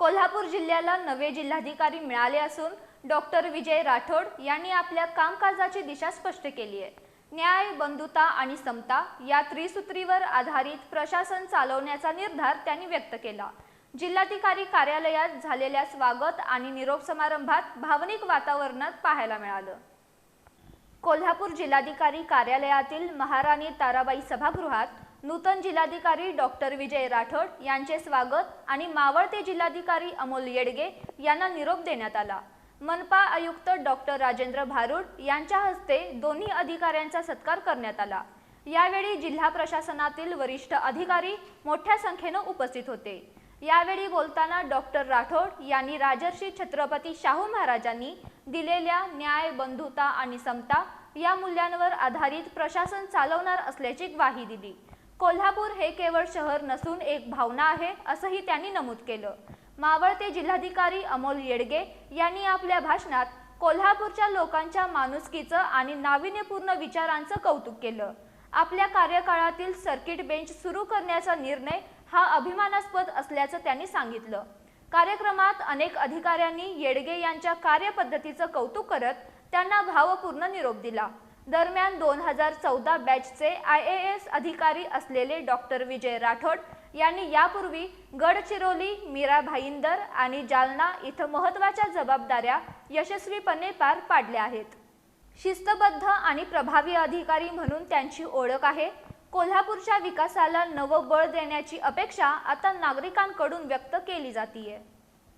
कोल्हापूर जिल्ह्याला नवे जिल्हाधिकारी मिळाले असून डॉक्टर विजय राठोड यांनी आपल्या कामकाजाची दिशा स्पष्ट केली आहे। न्याय, बंधुता आणि समता या त्रिसूत्रीवर आधारित प्रशासन चालवण्याचा निर्धार त्यांनी व्यक्त केला। जिल्हाधिकारी कार्यालयात झालेल्या स्वागत आणि निरोप समारंभात भावनिक वातावरणात पाहायला मिळालं। कोल्हापूर जिल्हाधिकारी कार्यालयातील महाराणी ताराबाई सभागृहात नूतन जिल्हाधिकारी डॉक्टर विजय राठोड यांचे स्वागत आणि मावळते जिल्हाधिकारी अमोल येडगे यांना निरोप देण्यात आला। मनपा आयुक्त डॉक्टर राजेंद्र भारुड यांच्या हस्ते दोन्ही अधिकाऱ्यांचा सत्कार करण्यात आला। यावेळी जिल्हा प्रशासनातील वरिष्ठ अधिकारी मोठ्या संख्येने उपस्थित होते। यावेळी बोलताना डॉक्टर राठोड यांनी राजर्षी छत्रपती शाहू महाराजांनी दिलेल्या न्याय, बंधुता आणि समता या मूल्यांवर आधारित प्रशासन चालवणार असल्याची ग्वाही दिली। कोल्हापूर हे केवळ शहर नसून एक भावना आहे असंही त्यांनी नमूद केलं। मावळते जिल्हाधिकारी अमोल येडगे यांनी आपल्या भाषणात कोल्हापूरच्या लोकांच्या माणुसकीचं आणि नाविन्यपूर्ण विचारांचं कौतुक केलं। आपल्या कार्यकाळातील सर्किट बेंच सुरू करण्याचा निर्णय हा अभिमानास्पद असल्याचं त्यांनी सांगितलं। कार्यक्रमात अनेक अधिकाऱ्यांनी येडगे यांच्या कार्यपद्धतीचं कौतुक करत त्यांना भावपूर्ण निरोप दिला। दरम्यान 2014 बॅचचे IAS अधिकारी असलेले डॉक्टर विजय राठोड यांनी यापूर्वी गडचिरोली, मीरा भाईंदर आणि जालना इथं महत्त्वाच्या जबाबदाऱ्या यशस्वीपणे पार पाडल्या आहेत। शिस्तबद्ध आणि प्रभावी अधिकारी म्हणून त्यांची ओळख आहे। कोल्हापूरच्या विकासाला नवं बळ देण्याची अपेक्षा आता नागरिकांकडून व्यक्त केली जाते।